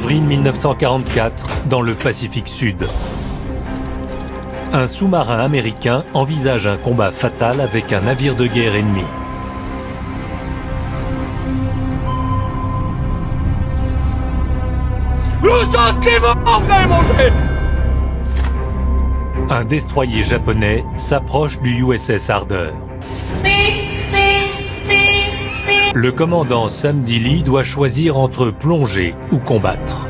Avril 1944, dans le Pacifique Sud. Un sous-marin américain envisage un combat fatal avec un navire de guerre ennemi. Un destroyer japonais s'approche du USS Harder. Le commandant Sam Dealey doit choisir entre plonger ou combattre.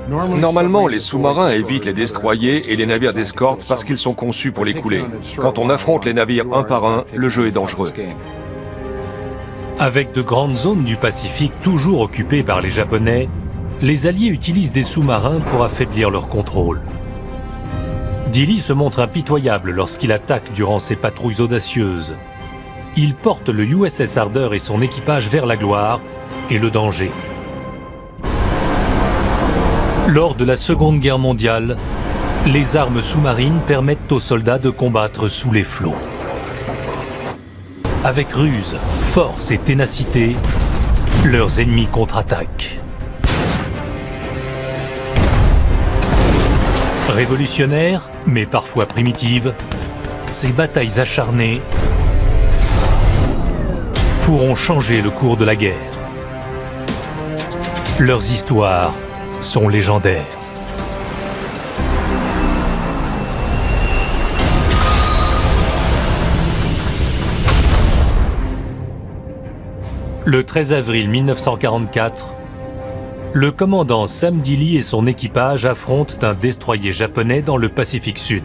Normalement, les sous-marins évitent les destroyers et les navires d'escorte parce qu'ils sont conçus pour les couler. Quand on affronte les navires un par un, le jeu est dangereux. Avec de grandes zones du Pacifique toujours occupées par les Japonais, les Alliés utilisent des sous-marins pour affaiblir leur contrôle. Dealey se montre impitoyable lorsqu'il attaque durant ses patrouilles audacieuses. Il porte le USS Harder et son équipage vers la gloire et le danger. Lors de la Seconde Guerre mondiale, les armes sous-marines permettent aux soldats de combattre sous les flots. Avec ruse, force et ténacité, leurs ennemis contre-attaquent. Révolutionnaires, mais parfois primitives, ces batailles acharnées pourront changer le cours de la guerre. Leurs histoires sont légendaires. Le 13 avril 1944, le commandant Sam Dealey et son équipage affrontent un destroyer japonais dans le Pacifique Sud.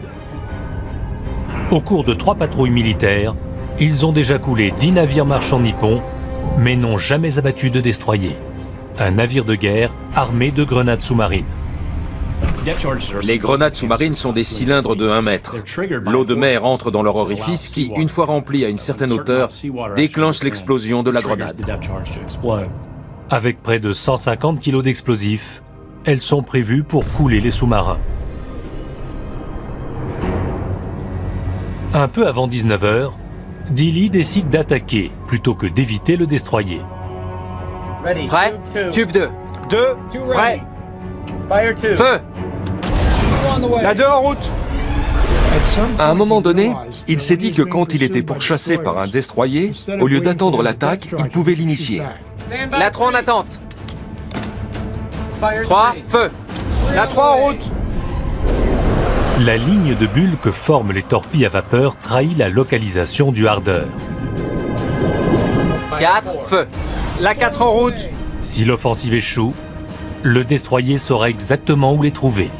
Au cours de 3 patrouilles militaires, ils ont déjà coulé 10 navires marchands nippons, mais n'ont jamais abattu de destroyer. Un navire de guerre armé de grenades sous-marines. Les grenades sous-marines sont des cylindres de 1 mètre. L'eau de mer entre dans leur orifice qui, une fois remplie à une certaine hauteur, déclenche l'explosion de la grenade. Avec près de 150 kg d'explosifs, elles sont prévues pour couler les sous-marins. Un peu avant 19 h, Dealey décide d'attaquer plutôt que d'éviter le destroyer. Prêt? Tube 2. 2, prêt. Feu! La 2 en route. À un moment donné, il s'est dit que quand il était pourchassé par un destroyer, au lieu d'attendre l'attaque, il pouvait l'initier. La 3 en attente. 3, feu! La 3 en route. La ligne de bulles que forment les torpilles à vapeur trahit la localisation du Harder. 4, feu! La 4 en route. Si l'offensive échoue, le destroyer saura exactement où les trouver.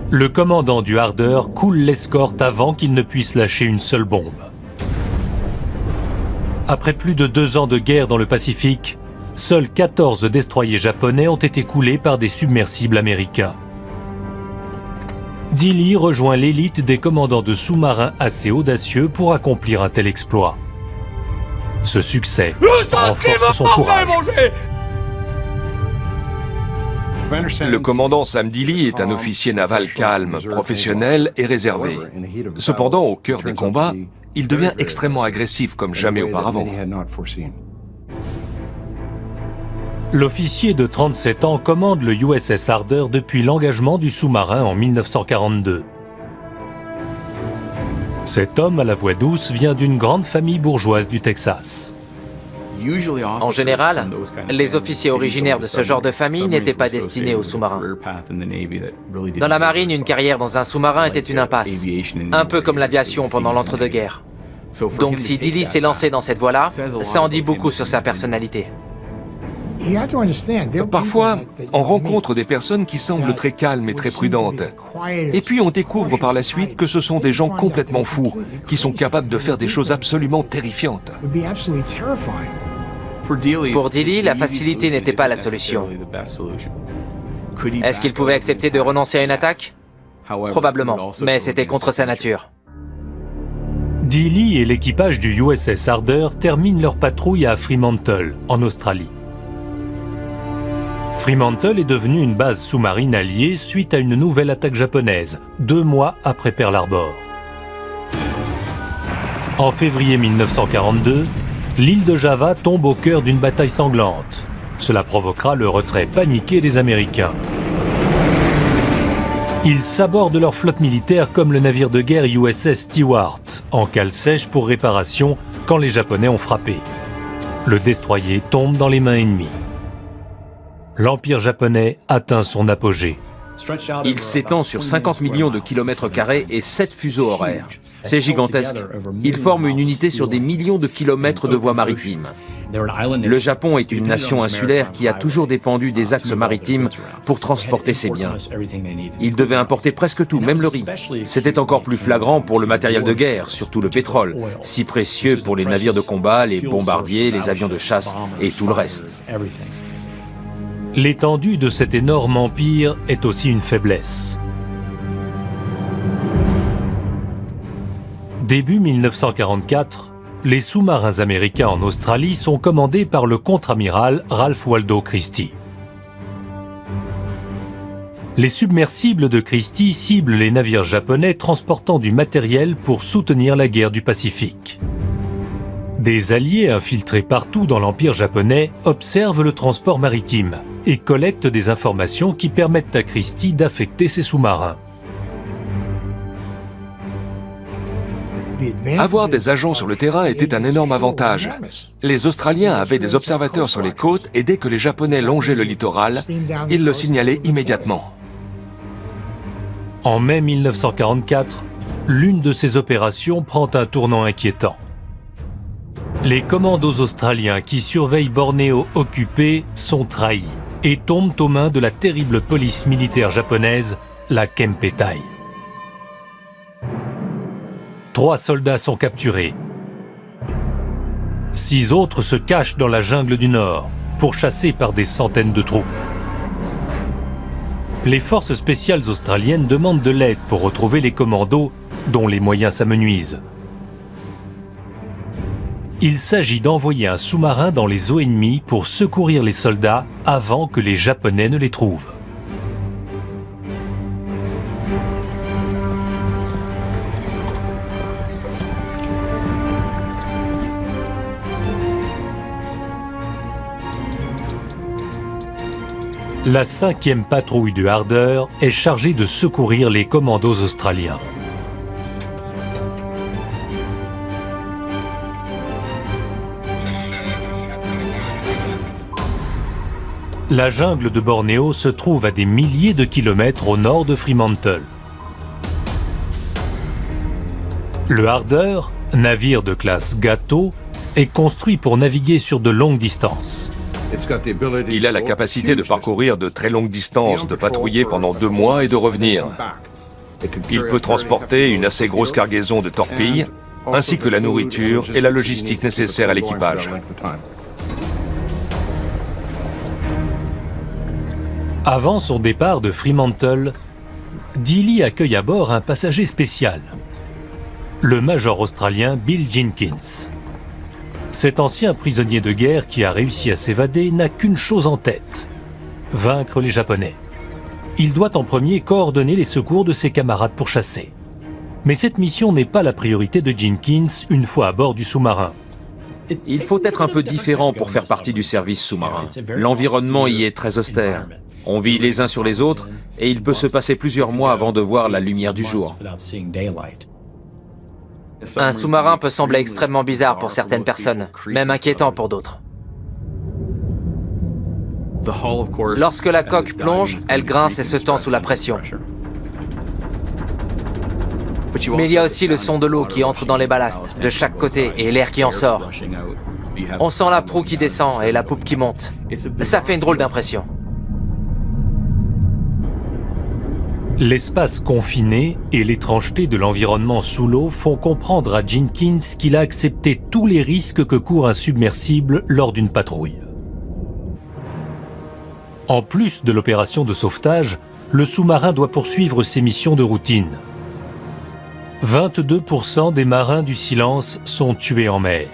Le commandant du Harder coule l'escorte avant qu'il ne puisse lâcher une seule bombe. Après plus de 2 ans de guerre dans le Pacifique, seuls 14 destroyers japonais ont été coulés par des submersibles américains. Dealey rejoint l'élite des commandants de sous-marins assez audacieux pour accomplir un tel exploit. Ce succès renforce son courage. Le commandant Sam Dealey est un officier naval calme, professionnel et réservé. Cependant, au cœur des combats, il devient extrêmement agressif comme jamais auparavant. L'officier de 37 ans commande le USS Harder depuis l'engagement du sous-marin en 1942. Cet homme à la voix douce vient d'une grande famille bourgeoise du Texas. En général, les officiers originaires de ce genre de famille n'étaient pas destinés aux sous-marins. Dans la marine, une carrière dans un sous-marin était une impasse, un peu comme l'aviation pendant l'entre-deux-guerres. Donc si Dealey s'est lancé dans cette voie-là, ça en dit beaucoup sur sa personnalité. Parfois, on rencontre des personnes qui semblent très calmes et très prudentes. Et puis on découvre par la suite que ce sont des gens complètement fous, qui sont capables de faire des choses absolument terrifiantes. Pour Dealey, la facilité n'était pas la solution. Est-ce qu'il pouvait accepter de renoncer à une attaque? Probablement, mais c'était contre sa nature. Dealey et l'équipage du USS Harder terminent leur patrouille à Fremantle, en Australie. Fremantle est devenue une base sous-marine alliée suite à une nouvelle attaque japonaise, 2 mois après Pearl Harbor. En février 1942, l'île de Java tombe au cœur d'une bataille sanglante. Cela provoquera le retrait paniqué des Américains. Ils sabordent leur flotte militaire comme le navire de guerre USS Stewart, en cale sèche pour réparation quand les Japonais ont frappé. Le destroyer tombe dans les mains ennemies. L'Empire japonais atteint son apogée. Il s'étend sur 50 millions de kilomètres carrés et 7 fuseaux horaires. C'est gigantesque. Il forme une unité sur des millions de kilomètres de voies maritimes. Le Japon est une nation insulaire qui a toujours dépendu des axes maritimes pour transporter ses biens. Il devait importer presque tout, même le riz. C'était encore plus flagrant pour le matériel de guerre, surtout le pétrole, si précieux pour les navires de combat, les bombardiers, les avions de chasse et tout le reste. L'étendue de cet énorme empire est aussi une faiblesse. Début 1944, les sous-marins américains en Australie sont commandés par le contre-amiral Ralph Waldo Christie. Les submersibles de Christie ciblent les navires japonais transportant du matériel pour soutenir la guerre du Pacifique. Des alliés infiltrés partout dans l'Empire japonais observent le transport maritime et collectent des informations qui permettent à Christie d'affecter ses sous-marins. Avoir des agents sur le terrain était un énorme avantage. Les Australiens avaient des observateurs sur les côtes et dès que les Japonais longeaient le littoral, ils le signalaient immédiatement. En mai 1944, l'une de ces opérations prend un tournant inquiétant. Les commandos australiens qui surveillent Bornéo occupé sont trahis et tombent aux mains de la terrible police militaire japonaise, la Kempeitai. 3 soldats sont capturés. 6 autres se cachent dans la jungle du Nord, pourchassés par des centaines de troupes. Les forces spéciales australiennes demandent de l'aide pour retrouver les commandos, dont les moyens s'amenuisent. Il s'agit d'envoyer un sous-marin dans les eaux ennemies pour secourir les soldats avant que les Japonais ne les trouvent. La 5e patrouille du Harder est chargée de secourir les commandos australiens. La jungle de Bornéo se trouve à des milliers de kilomètres au nord de Fremantle. Le Harder, navire de classe Gato, est construit pour naviguer sur de longues distances. Il a la capacité de parcourir de très longues distances, de patrouiller pendant 2 mois et de revenir. Il peut transporter une assez grosse cargaison de torpilles, ainsi que la nourriture et la logistique nécessaire à l'équipage. Avant son départ de Fremantle, Dilley accueille à bord un passager spécial, le major australien Bill Jenkins. Cet ancien prisonnier de guerre qui a réussi à s'évader n'a qu'une chose en tête, vaincre les Japonais. Il doit en premier coordonner les secours de ses camarades pourchassés. Mais cette mission n'est pas la priorité de Jenkins une fois à bord du sous-marin. Il faut être un peu différent pour faire partie du service sous-marin. L'environnement y est très austère. On vit les uns sur les autres et il peut se passer plusieurs mois avant de voir la lumière du jour. Un sous-marin peut sembler extrêmement bizarre pour certaines personnes, même inquiétant pour d'autres. Lorsque la coque plonge, elle grince et se tend sous la pression. Mais il y a aussi le son de l'eau qui entre dans les ballasts, de chaque côté, et l'air qui en sort. On sent la proue qui descend et la poupe qui monte. Ça fait une drôle d'impression. L'espace confiné et l'étrangeté de l'environnement sous l'eau font comprendre à Jenkins qu'il a accepté tous les risques que court un submersible lors d'une patrouille. En plus de l'opération de sauvetage, le sous-marin doit poursuivre ses missions de routine. 22% des marins du Silence sont tués en mer.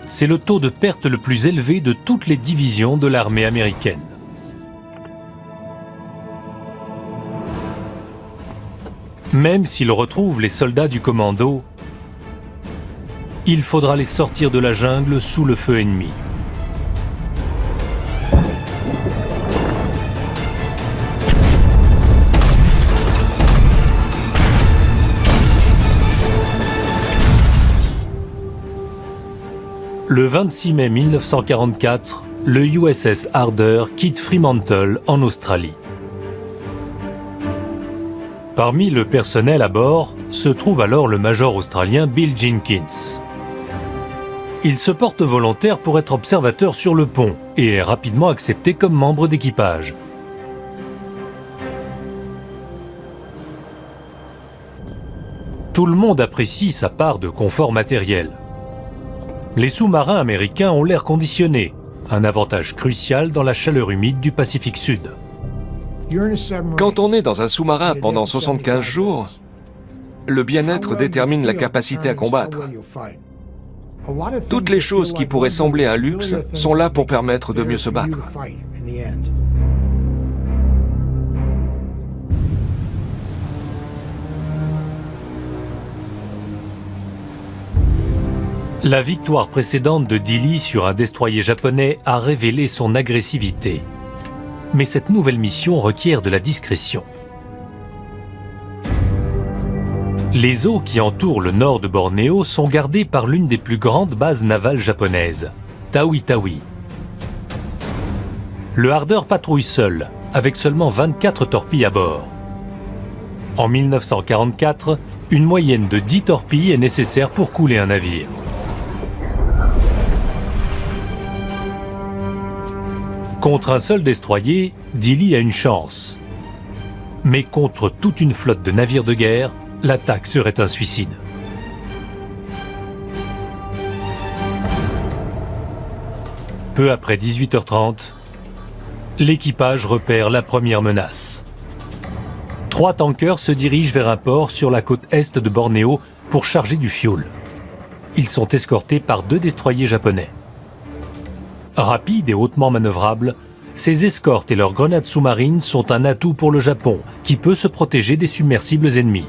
C'est le taux de perte le plus élevé de toutes les divisions de l'armée américaine. Même s'il retrouve les soldats du commando, Il faudra les sortir de la jungle sous le feu ennemi. Le 26 mai 1944, le USS Harder quitte Fremantle en Australie. Parmi le personnel à bord se trouve alors le major australien Bill Jenkins. Il se porte volontaire pour être observateur sur le pont et est rapidement accepté comme membre d'équipage. Tout le monde apprécie sa part de confort matériel. Les sous-marins américains ont l'air conditionné, un avantage crucial dans la chaleur humide du Pacifique Sud. Quand on est dans un sous-marin pendant 75 jours, le bien-être détermine la capacité à combattre. Toutes les choses qui pourraient sembler un luxe sont là pour permettre de mieux se battre. La victoire précédente de Dilley sur un destroyer japonais a révélé son agressivité. Mais cette nouvelle mission requiert de la discrétion. Les eaux qui entourent le nord de Bornéo sont gardées par l'une des plus grandes bases navales japonaises, Tawi-Tawi. Le Harder patrouille seul, avec seulement 24 torpilles à bord. En 1944, une moyenne de 10 torpilles est nécessaire pour couler un navire. Contre un seul destroyer, Dilley a une chance. Mais contre toute une flotte de navires de guerre, l'attaque serait un suicide. Peu après 18h30, l'équipage repère la première menace. 3 tankers se dirigent vers un port sur la côte est de Bornéo pour charger du fioul. Ils sont escortés par 2 destroyers japonais. Rapides et hautement manœuvrables, ces escortes et leurs grenades sous-marines sont un atout pour le Japon, qui peut se protéger des submersibles ennemis.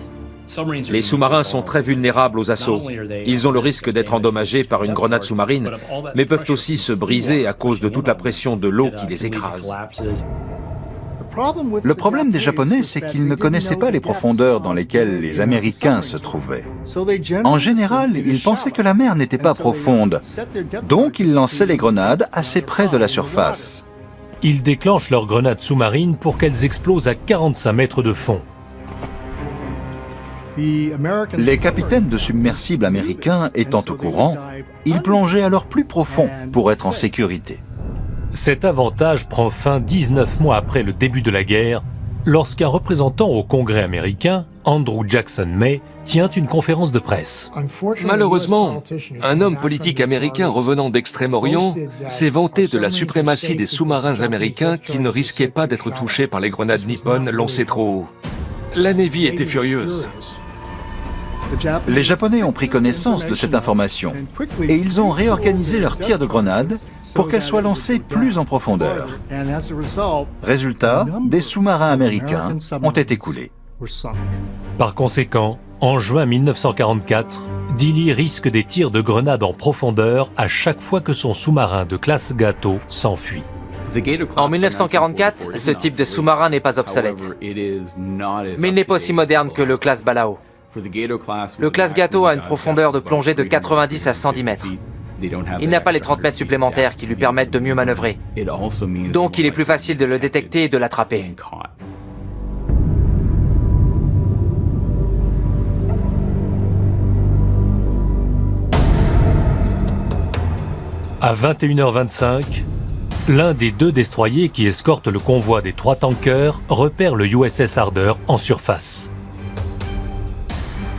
Les sous-marins sont très vulnérables aux assauts. Ils ont le risque d'être endommagés par une grenade sous-marine, mais peuvent aussi se briser à cause de toute la pression de l'eau qui les écrase. Le problème des Japonais, c'est qu'ils ne connaissaient pas les profondeurs dans lesquelles les Américains se trouvaient. En général, ils pensaient que la mer n'était pas profonde, donc ils lançaient les grenades assez près de la surface. Ils déclenchent leurs grenades sous-marines pour qu'elles explosent à 45 mètres de fond. Les capitaines de submersibles américains étant au courant, ils plongeaient alors plus profond pour être en sécurité. Cet avantage prend fin 19 mois après le début de la guerre, lorsqu'un représentant au Congrès américain, Andrew Jackson May, tient une conférence de presse. Malheureusement, un homme politique américain revenant d'Extrême-Orient s'est vanté de la suprématie des sous-marins américains qui ne risquaient pas d'être touchés par les grenades nippones lancées trop haut. La Navy était furieuse. Les Japonais ont pris connaissance de cette information et ils ont réorganisé leurs tirs de grenades pour qu'elles soient lancées plus en profondeur. Résultat, des sous-marins américains ont été coulés. Par conséquent, en juin 1944, Dilley risque des tirs de grenades en profondeur à chaque fois que son sous-marin de classe Gato s'enfuit. En 1944, ce type de sous-marin n'est pas obsolète. Mais il n'est pas aussi moderne que le classe Balao. Le classe Gato a une profondeur de plongée de 90 à 110 mètres. Il n'a pas les 30 mètres supplémentaires qui lui permettent de mieux manœuvrer. Donc il est plus facile de le détecter et de l'attraper. À 21h25, l'un des 2 destroyers qui escortent le convoi des 3 tankers repère le USS Harder en surface.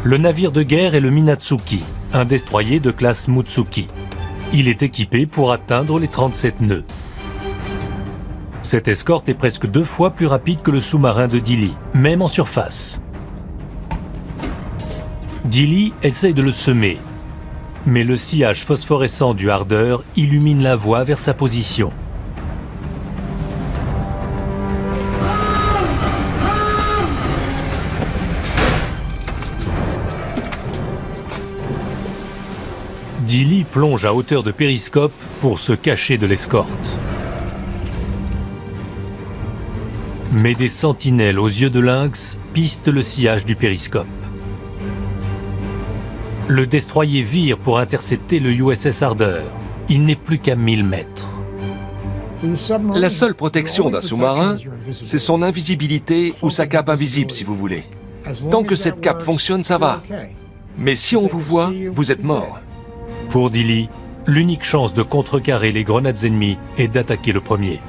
Le navire de guerre est le Minatsuki, un destroyer de classe Mutsuki. Il est équipé pour atteindre les 37 nœuds. Cette escorte est presque 2 fois plus rapide que le sous-marin de Dilley, même en surface. Dilley essaie de le semer, mais le sillage phosphorescent du Harder illumine la voie vers sa position. plonge à hauteur de périscope pour se cacher de l'escorte. Mais des sentinelles aux yeux de lynx pistent le sillage du périscope. Le destroyer vire pour intercepter le USS Harder. Il n'est plus qu'à 1000 mètres. La seule protection d'un sous-marin, c'est son invisibilité ou sa cape invisible, si vous voulez. Tant que cette cape fonctionne, ça va. Mais si on vous voit, vous êtes mort. Pour Dilley, l'unique chance de contrecarrer les grenades ennemies est d'attaquer le premier.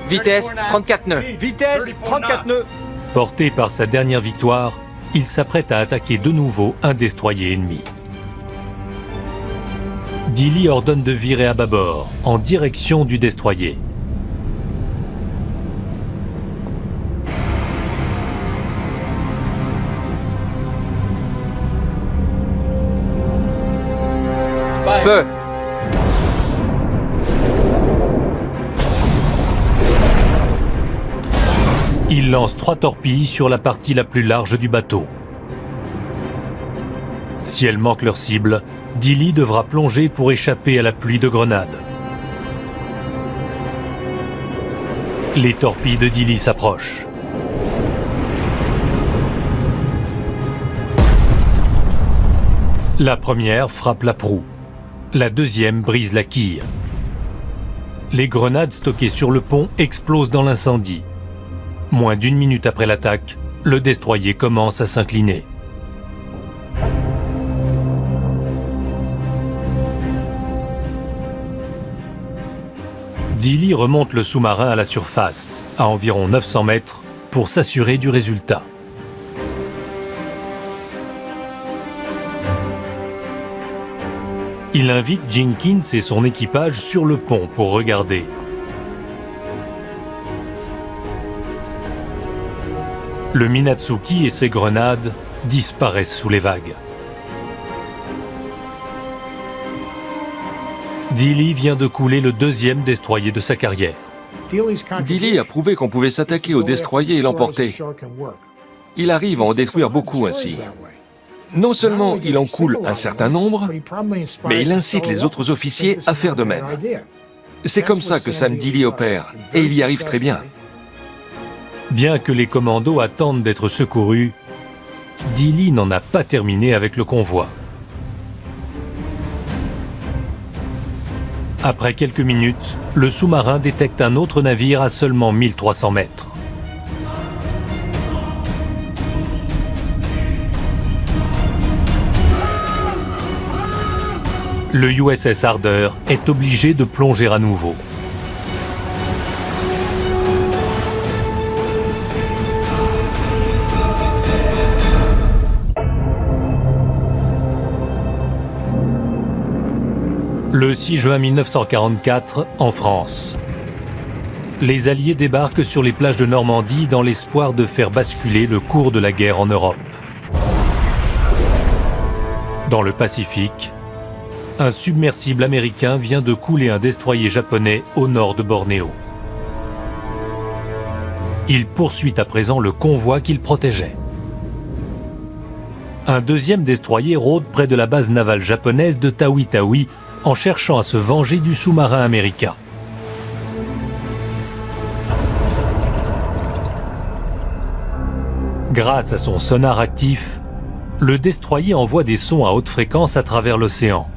Vitesse 34 nœuds. Vitesse 34 nœuds. Porté par sa dernière victoire, il s'apprête à attaquer de nouveau un destroyer ennemi. Dilley ordonne de virer à bâbord, en direction du destroyer. Feu. Il lance 3 torpilles sur la partie la plus large du bateau. Si elles manquent leur cible, Dilley devra plonger pour échapper à la pluie de grenades. Les torpilles de Dilley s'approchent. La première frappe la proue. La deuxième brise la quille. Les grenades stockées sur le pont explosent dans l'incendie. Moins d'1 minute après l'attaque, le destroyer commence à s'incliner. Dilley remonte le sous-marin à la surface, à environ 900 mètres, pour s'assurer du résultat. Il invite Jenkins et son équipage sur le pont pour regarder. Le Minatsuki et ses grenades disparaissent sous les vagues. Dilley vient de couler le deuxième destroyer de sa carrière. Dilley a prouvé qu'on pouvait s'attaquer au destroyer et l'emporter. Il arrive à en détruire beaucoup ainsi. Non seulement il en coule un certain nombre, mais il incite les autres officiers à faire de même. C'est comme ça que Sam Dilley opère, et il y arrive très bien. Bien que les commandos attendent d'être secourus, Dilley n'en a pas terminé avec le convoi. Après quelques minutes, le sous-marin détecte un autre navire à seulement 1300 mètres. Le USS Harder est obligé de plonger à nouveau. Le 6 juin 1944, en France. Les Alliés débarquent sur les plages de Normandie dans l'espoir de faire basculer le cours de la guerre en Europe. Dans le Pacifique, un submersible américain vient de couler un destroyer japonais au nord de Bornéo. Il poursuit à présent le convoi qu'il protégeait. Un deuxième destroyer rôde près de la base navale japonaise de Tawi-Tawi en cherchant à se venger du sous-marin américain. Grâce à son sonar actif, le destroyer envoie des sons à haute fréquence à travers l'océan.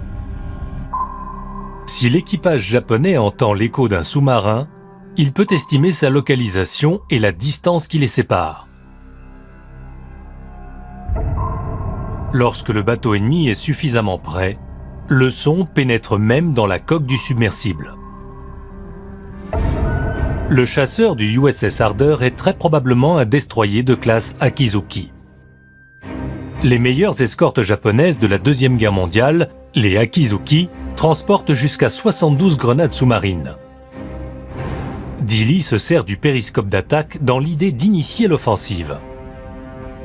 Si l'équipage japonais entend l'écho d'un sous-marin, il peut estimer sa localisation et la distance qui les sépare. Lorsque le bateau ennemi est suffisamment près, le son pénètre même dans la coque du submersible. Le chasseur du USS Harder est très probablement un destroyer de classe Akizuki. Les meilleures escortes japonaises de la Deuxième Guerre mondiale, les Akizuki, transportent jusqu'à 72 grenades sous-marines. Dilley se sert du périscope d'attaque dans l'idée d'initier l'offensive.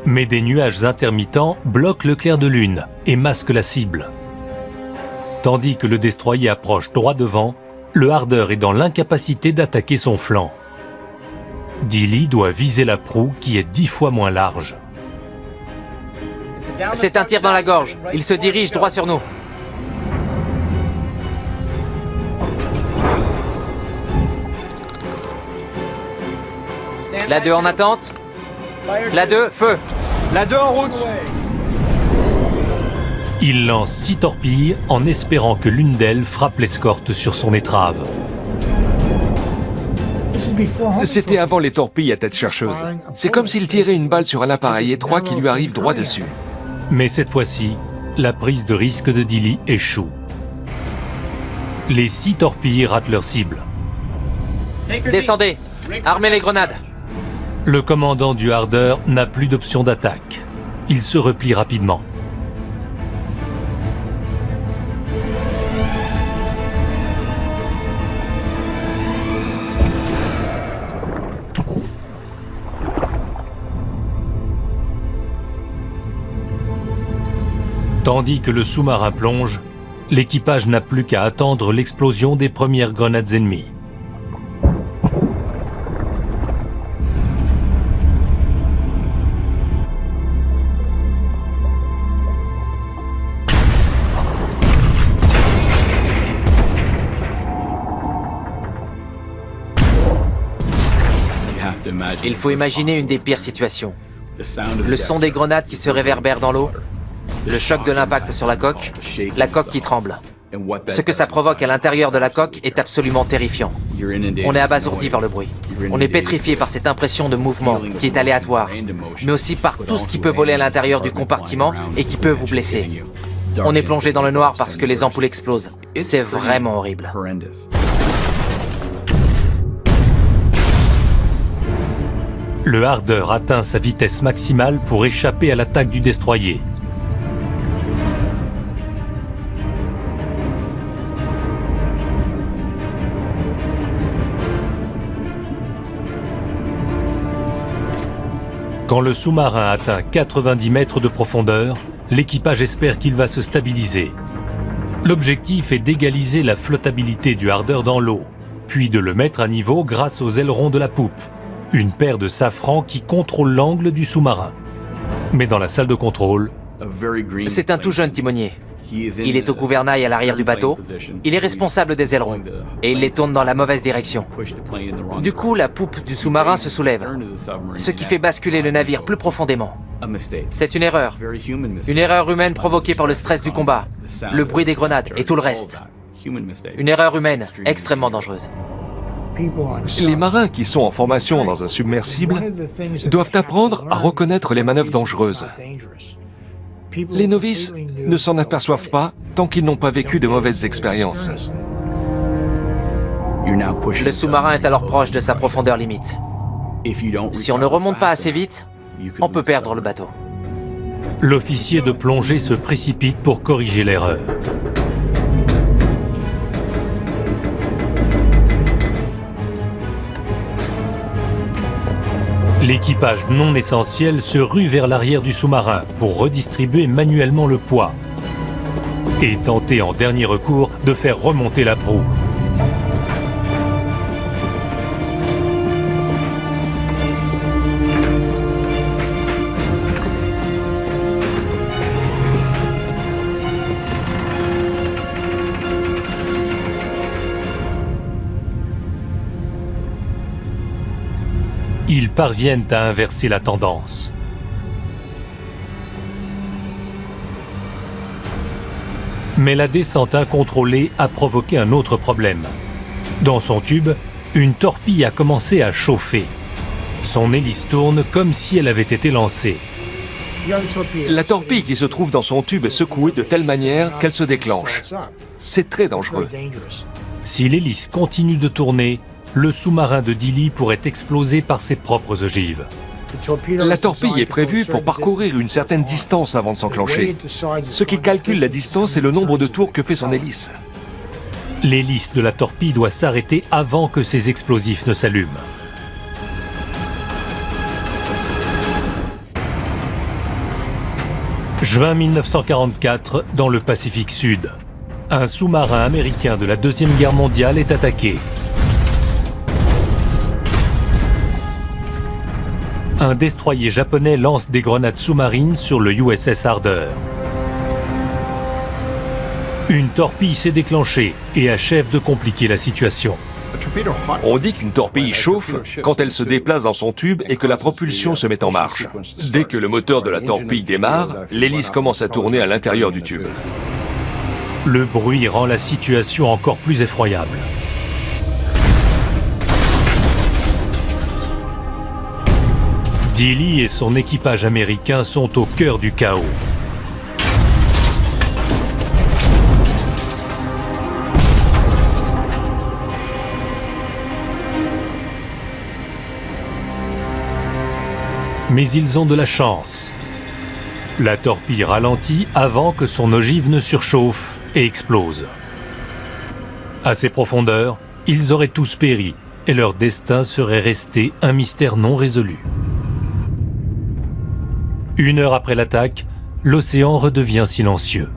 Mais des nuages intermittents bloquent le clair de lune et masquent la cible. Tandis que le destroyer approche droit devant, le Harder est dans l'incapacité d'attaquer son flanc. Dilley doit viser la proue qui est 10 fois moins large. C'est un tir dans la gorge. Il se dirige droit sur nous. La 2 en attente. La 2, feu. La 2 en route. Il lance 6 torpilles en espérant que l'une d'elles frappe l'escorte sur son étrave. C'était avant les torpilles à tête chercheuse. C'est comme s'il tirait une balle sur un appareil étroit qui lui arrive droit dessus. Mais cette fois-ci, la prise de risque de Dilley échoue. Les 6 torpilles ratent leur cible. Descendez. Armez les grenades. Le commandant du Harder n'a plus d'option d'attaque. Il se replie rapidement. Tandis que le sous-marin plonge, l'équipage n'a plus qu'à attendre l'explosion des premières grenades ennemies. Il faut imaginer une des pires situations. Le son des grenades qui se réverbèrent dans l'eau, le choc de l'impact sur la coque qui tremble. Ce que ça provoque à l'intérieur de la coque est absolument terrifiant. On est abasourdi par le bruit. On est pétrifié par cette impression de mouvement qui est aléatoire, mais aussi par tout ce qui peut voler à l'intérieur du compartiment et qui peut vous blesser. On est plongé dans le noir parce que les ampoules explosent. C'est vraiment horrible. Le Harder atteint sa vitesse maximale pour échapper à l'attaque du destroyer. Quand le sous-marin atteint 90 mètres de profondeur, l'équipage espère qu'il va se stabiliser. L'objectif est d'égaliser la flottabilité du Harder dans l'eau, puis de le mettre à niveau grâce aux ailerons de la poupe, une paire de safrans qui contrôle l'angle du sous-marin. Mais dans la salle de contrôle, c'est un tout jeune timonier. Il est au gouvernail à l'arrière du bateau, il est responsable des ailerons, et il les tourne dans la mauvaise direction. Du coup, la poupe du sous-marin se soulève, ce qui fait basculer le navire plus profondément. C'est une erreur humaine provoquée par le stress du combat, le bruit des grenades et tout le reste. Une erreur humaine extrêmement dangereuse. Les marins qui sont en formation dans un submersible doivent apprendre à reconnaître les manœuvres dangereuses. Les novices ne s'en aperçoivent pas tant qu'ils n'ont pas vécu de mauvaises expériences. Le sous-marin est alors proche de sa profondeur limite. Si on ne remonte pas assez vite, on peut perdre le bateau. L'officier de plongée se précipite pour corriger l'erreur. L'équipage non essentiel se rue vers l'arrière du sous-marin pour redistribuer manuellement le poids et tenter en dernier recours de faire remonter la proue. Ils parviennent à inverser la tendance. Mais la descente incontrôlée a provoqué un autre problème. Dans son tube, une torpille a commencé à chauffer. Son hélice tourne comme si elle avait été lancée. La torpille qui se trouve dans son tube est secouée de telle manière qu'elle se déclenche. C'est très dangereux. Si l'hélice continue de tourner, le sous-marin de Dilley pourrait exploser par ses propres ogives. La torpille est prévue pour parcourir une certaine distance avant de s'enclencher. Ce qui calcule la distance est le nombre de tours que fait son hélice. L'hélice de la torpille doit s'arrêter avant que ses explosifs ne s'allument. Juin 1944, dans le Pacifique Sud. Un sous-marin américain de la Deuxième Guerre mondiale est attaqué. Un destroyer japonais lance des grenades sous-marines sur le USS Harder. Une torpille s'est déclenchée et achève de compliquer la situation. On dit qu'une torpille chauffe quand elle se déplace dans son tube et que la propulsion se met en marche. Dès que le moteur de la torpille démarre, l'hélice commence à tourner à l'intérieur du tube. Le bruit rend la situation encore plus effroyable. Dilley et son équipage américain sont au cœur du chaos. Mais ils ont de la chance. La torpille ralentit avant que son ogive ne surchauffe et explose. À ces profondeurs, ils auraient tous péri et leur destin serait resté un mystère non résolu. 1 heure après l'attaque, l'océan redevient silencieux.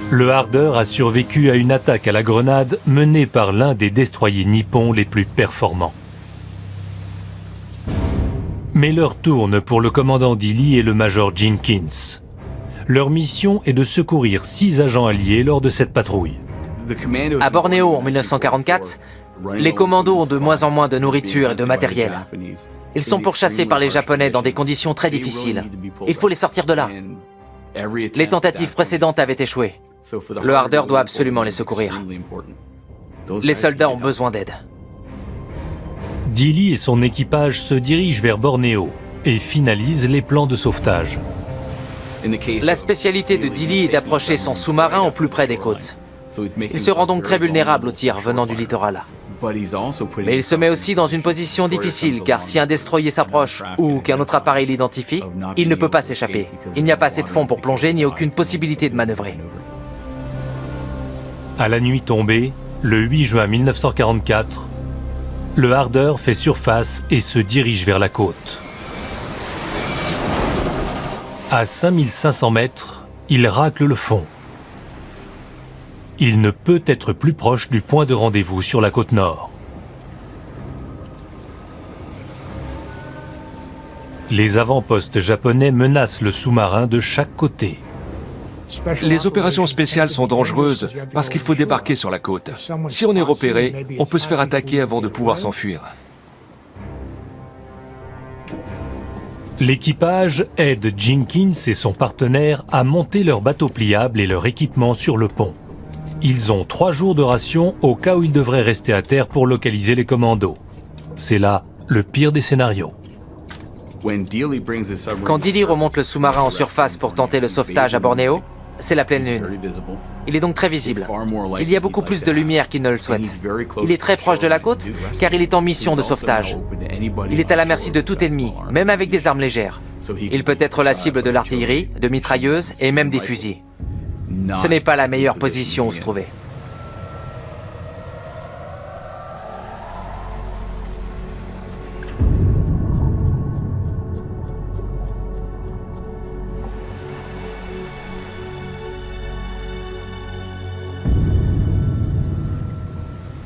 Le Harder a survécu à une attaque à la grenade menée par l'un des destroyers nippons les plus performants. Mais l'heure tourne pour le commandant Dilley et le major Jenkins. Leur mission est de secourir 6 agents alliés lors de cette patrouille. À Bornéo en 1944, les commandos ont de moins en moins de nourriture et de matériel. Ils sont pourchassés par les Japonais dans des conditions très difficiles. Il faut les sortir de là. Les tentatives précédentes avaient échoué. Le Harder doit absolument les secourir. Les soldats ont besoin d'aide. Dilley et son équipage se dirigent vers Bornéo et finalisent les plans de sauvetage. La spécialité de Dilley est d'approcher son sous-marin au plus près des côtes. Il se rend donc très vulnérable aux tirs venant du littoral. Mais il se met aussi dans une position difficile, car si un destroyer s'approche ou qu'un autre appareil l'identifie, il ne peut pas s'échapper. Il n'y a pas assez de fond pour plonger, ni aucune possibilité de manœuvrer. À la nuit tombée, le 8 juin 1944, le Harder fait surface et se dirige vers la côte. À 5500 mètres, il racle le fond. Il ne peut être plus proche du point de rendez-vous sur la côte nord. Les avant-postes japonais menacent le sous-marin de chaque côté. Les opérations spéciales sont dangereuses parce qu'il faut débarquer sur la côte. Si on est repéré, on peut se faire attaquer avant de pouvoir s'enfuir. L'équipage aide Jenkins et son partenaire à monter leur bateau pliable et leur équipement sur le pont. Ils ont 3 jours de ration au cas où ils devraient rester à terre pour localiser les commandos. C'est là le pire des scénarios. Quand Dilley remonte le sous-marin en surface pour tenter le sauvetage à Bornéo, c'est la pleine lune. Il est donc très visible. Il y a beaucoup plus de lumière qu'il ne le souhaite. Il est très proche de la côte car il est en mission de sauvetage. Il est à la merci de tout ennemi, même avec des armes légères. Il peut être la cible de l'artillerie, de mitrailleuses et même des fusils. Ce n'est pas la meilleure position où se trouver.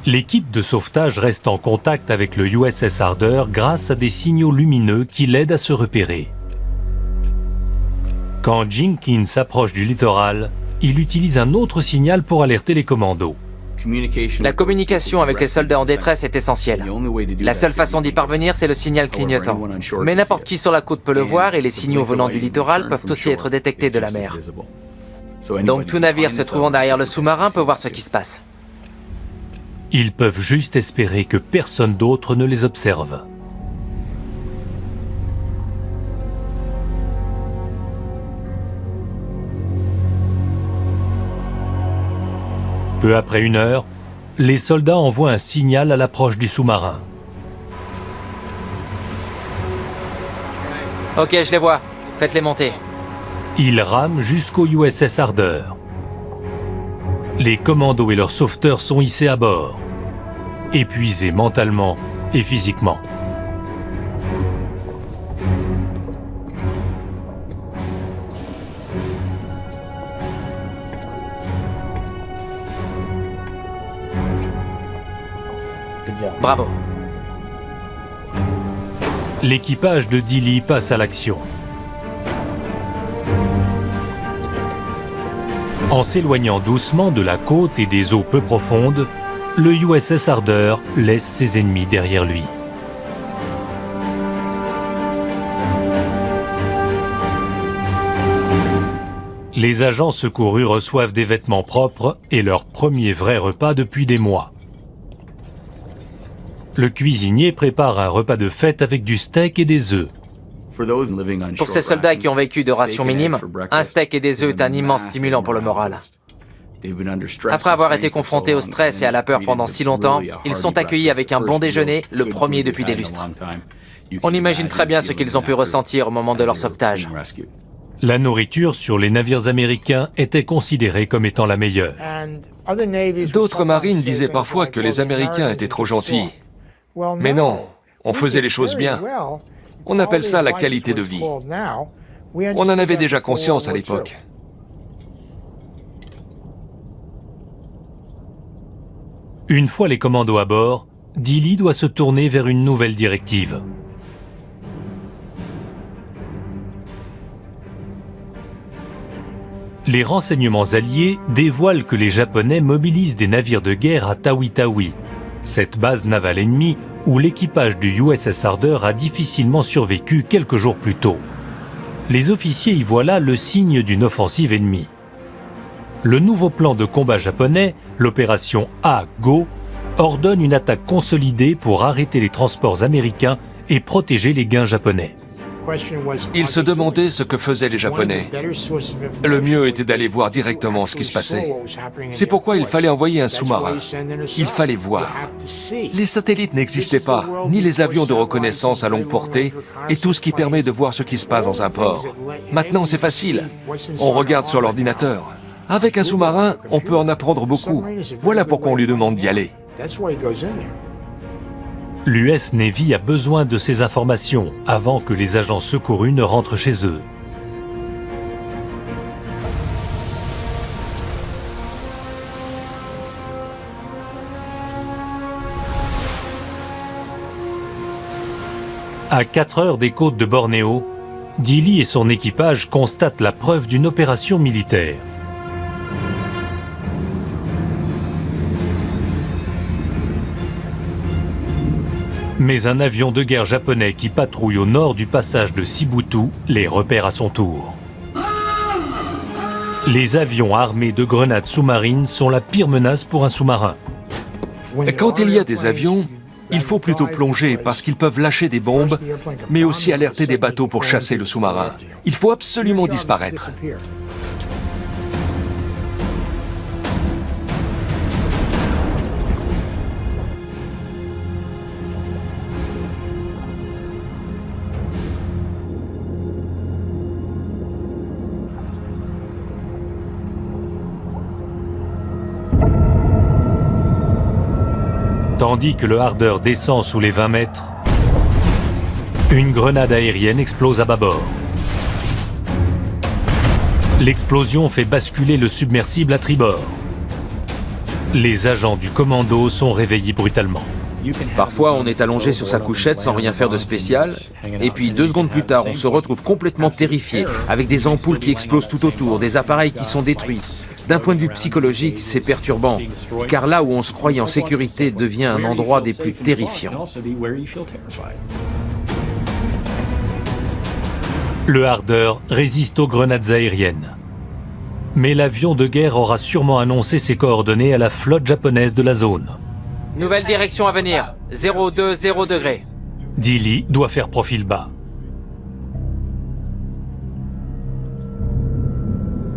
L'équipe de sauvetage reste en contact avec le USS Harder grâce à des signaux lumineux qui l'aident à se repérer. Quand Jenkins s'approche du littoral, il utilise un autre signal pour alerter les commandos. La communication avec les soldats en détresse est essentielle. La seule façon d'y parvenir, c'est le signal clignotant. Mais n'importe qui sur la côte peut le voir et les signaux venant du littoral peuvent aussi être détectés de la mer. Donc tout navire se trouvant derrière le sous-marin peut voir ce qui se passe. Ils peuvent juste espérer que personne d'autre ne les observe. Peu après 1 heure, les soldats envoient un signal à l'approche du sous-marin. Ok, je les vois. Faites-les monter. Ils rament jusqu'au USS Harder. Les commandos et leurs sauveteurs sont hissés à bord, épuisés mentalement et physiquement. Bravo. L'équipage de Dilley passe à l'action. En s'éloignant doucement de la côte et des eaux peu profondes, le USS Harder laisse ses ennemis derrière lui. Les agents secourus reçoivent des vêtements propres et leur premier vrai repas depuis des mois. Le cuisinier prépare un repas de fête avec du steak et des œufs. Pour ces soldats qui ont vécu de rations minimes, un steak et des œufs est un immense stimulant pour le moral. Après avoir été confrontés au stress et à la peur pendant si longtemps, ils sont accueillis avec un bon déjeuner, le premier depuis des lustres. On imagine très bien ce qu'ils ont pu ressentir au moment de leur sauvetage. La nourriture sur les navires américains était considérée comme étant la meilleure. D'autres marines disaient parfois que les Américains étaient trop gentils. Mais non, on faisait les choses bien. On appelle ça la qualité de vie. On en avait déjà conscience à l'époque. Une fois les commandos à bord, Dilley doit se tourner vers une nouvelle directive. Les renseignements alliés dévoilent que les Japonais mobilisent des navires de guerre à Tawi-Tawi, cette base navale ennemie où l'équipage du USS Harder a difficilement survécu quelques jours plus tôt. Les officiers y voient là le signe d'une offensive ennemie. Le nouveau plan de combat japonais, l'opération A-Go, ordonne une attaque consolidée pour arrêter les transports américains et protéger les gains japonais. Ils se demandaient ce que faisaient les Japonais. Le mieux était d'aller voir directement ce qui se passait. C'est pourquoi il fallait envoyer un sous-marin. Il fallait voir. Les satellites n'existaient pas, ni les avions de reconnaissance à longue portée, et tout ce qui permet de voir ce qui se passe dans un port. Maintenant, c'est facile. On regarde sur l'ordinateur. Avec un sous-marin, on peut en apprendre beaucoup. Voilà pourquoi on lui demande d'y aller. L'US Navy a besoin de ces informations avant que les agents secourus ne rentrent chez eux. À 4 heures des côtes de Bornéo, Dilley et son équipage constatent la preuve d'une opération militaire. Mais un avion de guerre japonais qui patrouille au nord du passage de Sibutu les repère à son tour. Les avions armés de grenades sous-marines sont la pire menace pour un sous-marin. Quand il y a des avions, il faut plutôt plonger parce qu'ils peuvent lâcher des bombes, mais aussi alerter des bateaux pour chasser le sous-marin. Il faut absolument disparaître. Tandis que le Harder descend sous les 20 mètres, une grenade aérienne explose à bâbord. L'explosion fait basculer le submersible à tribord. Les agents du commando sont réveillés brutalement. Parfois, on est allongé sur sa couchette sans rien faire de spécial, et puis 2 secondes plus tard, on se retrouve complètement terrifié, avec des ampoules qui explosent tout autour, des appareils qui sont détruits. D'un point de vue psychologique, c'est perturbant, car là où on se croyait en sécurité devient un endroit des plus terrifiants. Le Harder résiste aux grenades aériennes. Mais l'avion de guerre aura sûrement annoncé ses coordonnées à la flotte japonaise de la zone. Nouvelle direction à venir, 020 degrés. Dilley doit faire profil bas.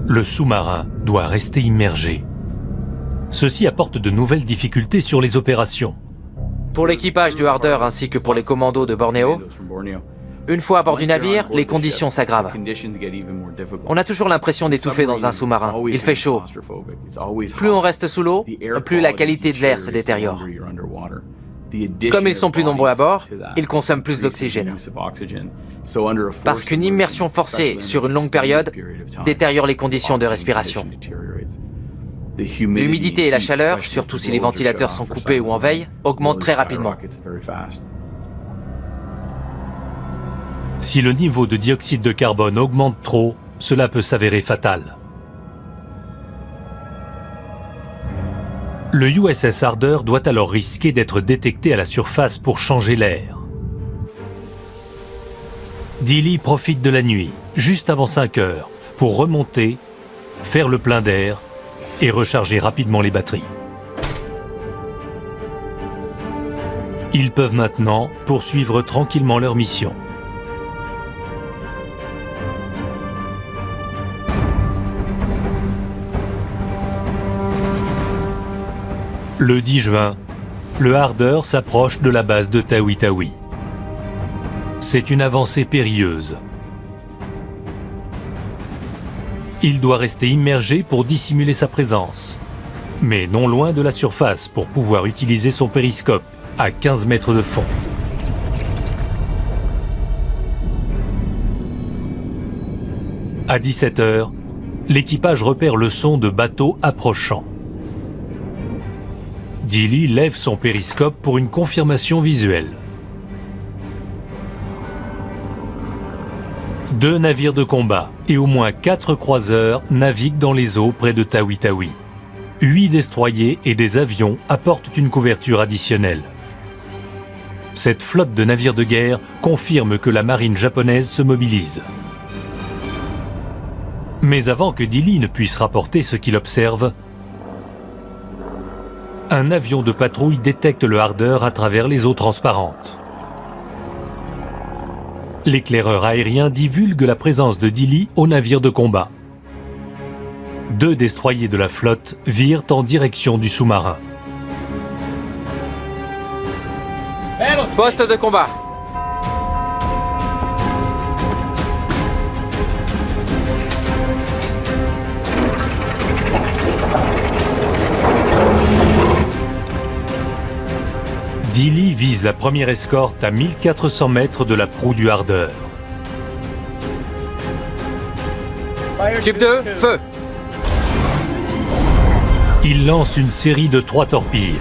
Le sous-marin doit rester immergé. Ceci apporte de nouvelles difficultés sur les opérations. Pour l'équipage du Harder ainsi que pour les commandos de Bornéo, une fois à bord du navire, les conditions s'aggravent. On a toujours l'impression d'étouffer dans un sous-marin. Il fait chaud. Plus on reste sous l'eau, plus la qualité de l'air se détériore. Comme ils sont plus nombreux à bord, ils consomment plus d'oxygène. Parce qu'une immersion forcée sur une longue période détériore les conditions de respiration. L'humidité et la chaleur, surtout si les ventilateurs sont coupés ou en veille, augmentent très rapidement. Si le niveau de dioxyde de carbone augmente trop, cela peut s'avérer fatal. Le USS Harder doit alors risquer d'être détecté à la surface pour changer l'air. Dilley profite de la nuit, juste avant 5 heures, pour remonter, faire le plein d'air et recharger rapidement les batteries. Ils peuvent maintenant poursuivre tranquillement leur mission. Le 10 juin, le Harder s'approche de la base de Tawi-Tawi. C'est une avancée périlleuse. Il doit rester immergé pour dissimuler sa présence, mais non loin de la surface pour pouvoir utiliser son périscope à 15 mètres de fond. À 17 h, l'équipage repère le son de bateaux approchant. Dilley lève son périscope pour une confirmation visuelle. 2 navires de combat et au moins 4 croiseurs naviguent dans les eaux près de Tawi-Tawi. 8 destroyers et des avions apportent une couverture additionnelle. Cette flotte de navires de guerre confirme que la marine japonaise se mobilise. Mais avant que Dilley ne puisse rapporter ce qu'il observe, un avion de patrouille détecte le Harder à travers les eaux transparentes. L'éclaireur aérien divulgue la présence de Dilley au navire de combat. 2 destroyers de la flotte virent en direction du sous-marin. Poste de combat. Dilley vise la première escorte à 1400 mètres de la proue du Harder. Type 2, feu. Il lance une série de 3 torpilles.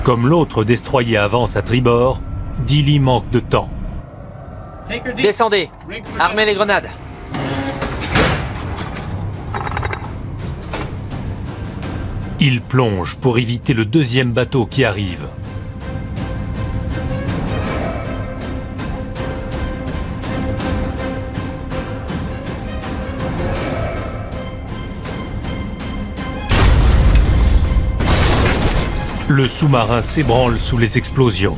Comme l'autre destroyer avance à tribord, Dilley manque de temps. Descendez. Armez les grenades. Il plonge pour éviter le deuxième bateau qui arrive. Le sous-marin s'ébranle sous les explosions.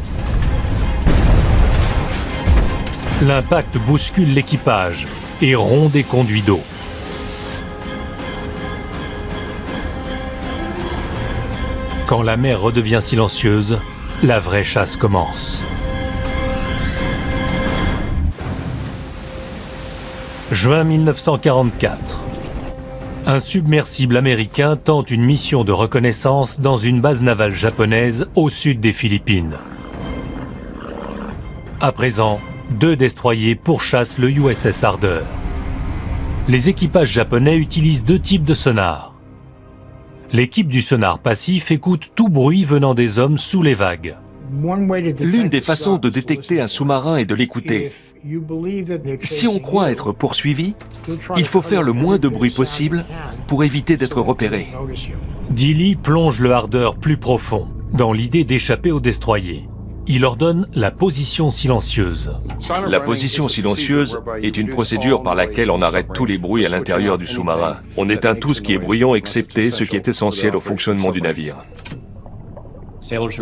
L'impact bouscule l'équipage et rompt des conduits d'eau. Quand la mer redevient silencieuse, la vraie chasse commence. Juin 1944. Un submersible américain tente une mission de reconnaissance dans une base navale japonaise au sud des Philippines. À présent, 2 destroyers pourchassent le USS Harder. Les équipages japonais utilisent 2 types de sonars. L'équipe du sonar passif écoute tout bruit venant des hommes sous les vagues. L'une des façons de détecter un sous-marin est de l'écouter. Si on croit être poursuivi, il faut faire le moins de bruit possible pour éviter d'être repéré. Dilley plonge le Harder plus profond, dans l'idée d'échapper aux destroyers. Il ordonne la position silencieuse. La position silencieuse est une procédure par laquelle on arrête tous les bruits à l'intérieur du sous-marin. On éteint tout ce qui est bruyant excepté ce qui est essentiel au fonctionnement du navire.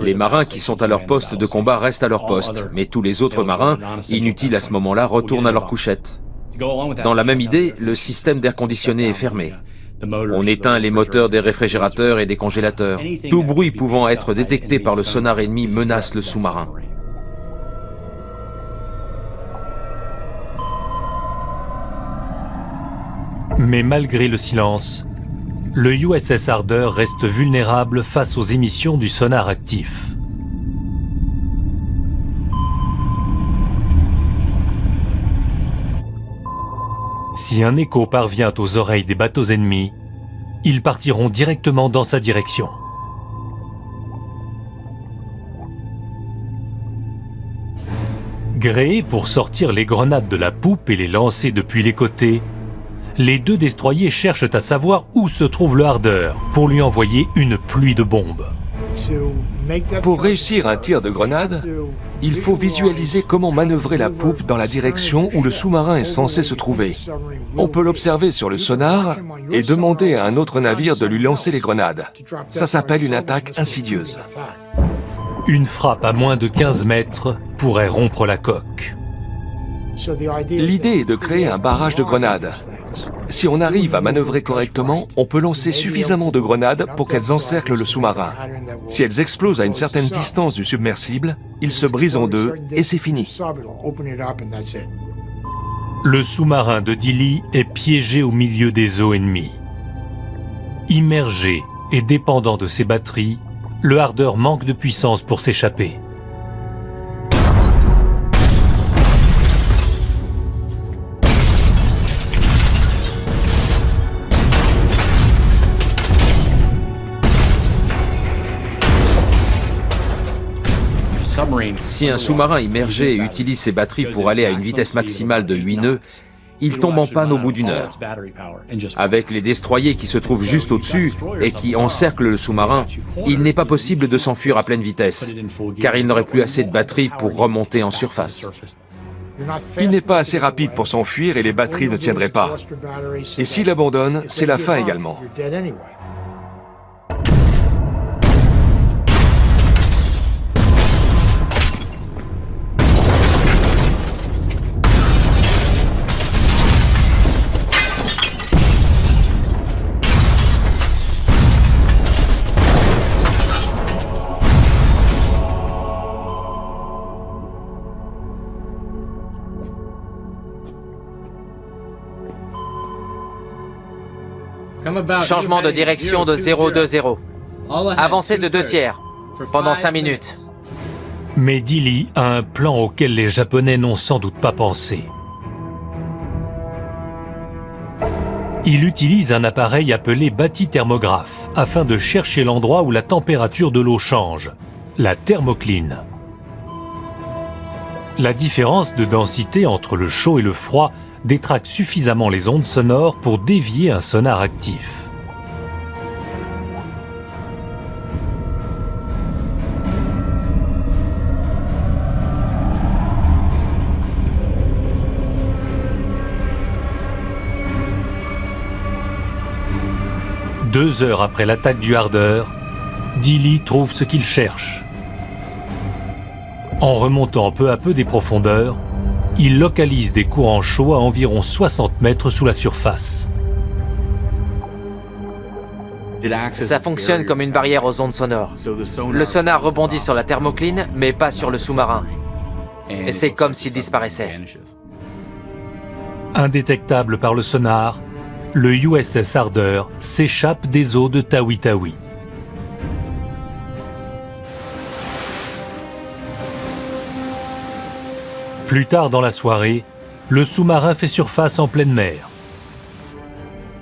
Les marins qui sont à leur poste de combat restent à leur poste, mais tous les autres marins, inutiles à ce moment-là, retournent à leur couchette. Dans la même idée, le système d'air conditionné est fermé. On éteint les moteurs des réfrigérateurs et des congélateurs. Tout bruit pouvant être détecté par le sonar ennemi menace le sous-marin. Mais malgré le silence, le USS Harder reste vulnérable face aux émissions du sonar actif. Si un écho parvient aux oreilles des bateaux ennemis, ils partiront directement dans sa direction. Gréé pour sortir les grenades de la poupe et les lancer depuis les côtés, les deux destroyers cherchent à savoir où se trouve le Harder pour lui envoyer une pluie de bombes. Pour réussir un tir de grenade, il faut visualiser comment manœuvrer la poupe dans la direction où le sous-marin est censé se trouver. On peut l'observer sur le sonar et demander à un autre navire de lui lancer les grenades. Ça s'appelle une attaque insidieuse. Une frappe à moins de 15 mètres pourrait rompre la coque. L'idée est de créer un barrage de grenades. Si on arrive à manœuvrer correctement, on peut lancer suffisamment de grenades pour qu'elles encerclent le sous-marin. Si elles explosent à une certaine distance du submersible, il se brise en deux et c'est fini. Le sous-marin de Dilley est piégé au milieu des eaux ennemies. Immergé et dépendant de ses batteries, le Harder manque de puissance pour s'échapper. Si un sous-marin immergé utilise ses batteries pour aller à une vitesse maximale de 8 nœuds, il tombe en panne au bout d'une heure. Avec les destroyers qui se trouvent juste au-dessus et qui encerclent le sous-marin, il n'est pas possible de s'enfuir à pleine vitesse, car il n'aurait plus assez de batteries pour remonter en surface. Il n'est pas assez rapide pour s'enfuir et les batteries ne tiendraient pas. Et s'il abandonne, c'est la fin également. Changement de direction de 020. Avancée de 2 tiers, pendant 5 minutes. Mais Dilley a un plan auquel les Japonais n'ont sans doute pas pensé. Il utilise un appareil appelé bathysthermographe afin de chercher l'endroit où la température de l'eau change, la thermocline. La différence de densité entre le chaud et le froid détraque suffisamment les ondes sonores pour dévier un sonar actif. Deux heures après l'attaque du Harder, Dilley trouve ce qu'il cherche. En remontant peu à peu des profondeurs, il localise des courants chauds à environ 60 mètres sous la surface. Ça fonctionne comme une barrière aux ondes sonores. Le sonar rebondit sur la thermocline, mais pas sur le sous-marin. Et c'est comme s'il disparaissait. Indétectable par le sonar, le USS Harder s'échappe des eaux de Tawi-Tawi. Plus tard dans la soirée, le sous-marin fait surface en pleine mer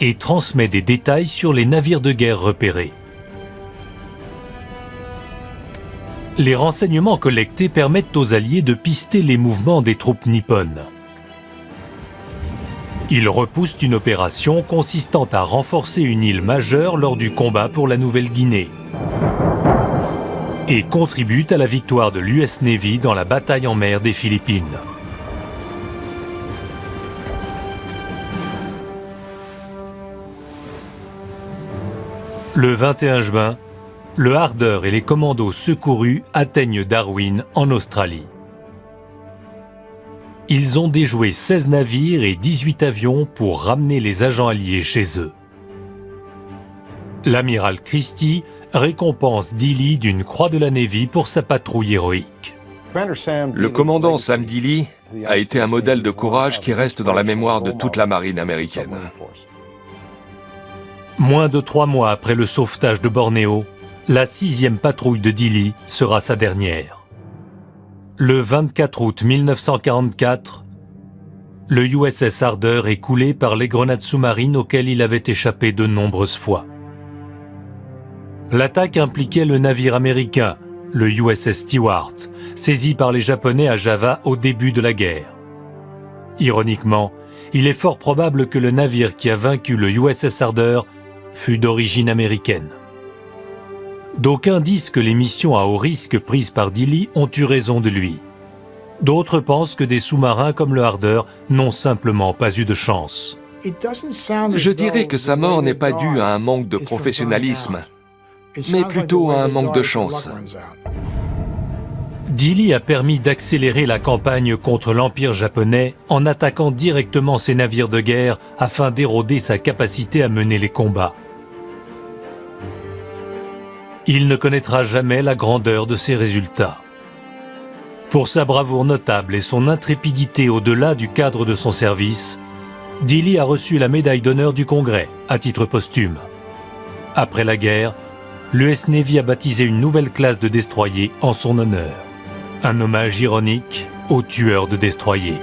et transmet des détails sur les navires de guerre repérés. Les renseignements collectés permettent aux Alliés de pister les mouvements des troupes nippones. Ils repoussent une opération consistant à renforcer une île majeure lors du combat pour la Nouvelle-Guinée et contribuent à la victoire de l'US Navy dans la bataille en mer des Philippines. Le 21 juin, le Harder et les commandos secourus atteignent Darwin en Australie. Ils ont déjoué 16 navires et 18 avions pour ramener les agents alliés chez eux. L'amiral Christie récompense Dilley d'une croix de la Navy pour sa patrouille héroïque. Le commandant Sam Dilley a été un modèle de courage qui reste dans la mémoire de toute la marine américaine. Moins de 3 mois après le sauvetage de Bornéo, la 6e patrouille de Dilley sera sa dernière. Le 24 août 1944, le USS Harder est coulé par les grenades sous-marines auxquelles il avait échappé de nombreuses fois. L'attaque impliquait le navire américain, le USS Stewart, saisi par les Japonais à Java au début de la guerre. Ironiquement, il est fort probable que le navire qui a vaincu le USS Harder fut d'origine américaine. D'aucuns disent que les missions à haut risque prises par Dilley ont eu raison de lui. D'autres pensent que des sous-marins comme le Harder n'ont simplement pas eu de chance. Je dirais que sa mort n'est pas due à un manque de professionnalisme, mais plutôt à un manque de chance. Dilley a permis d'accélérer la campagne contre l'Empire japonais en attaquant directement ses navires de guerre afin d'éroder sa capacité à mener les combats. Il ne connaîtra jamais la grandeur de ses résultats. Pour sa bravoure notable et son intrépidité au-delà du cadre de son service, Dilley a reçu la médaille d'honneur du Congrès, à titre posthume. Après la guerre, l'US Navy a baptisé une nouvelle classe de destroyers en son honneur. Un hommage ironique aux tueurs de destroyers.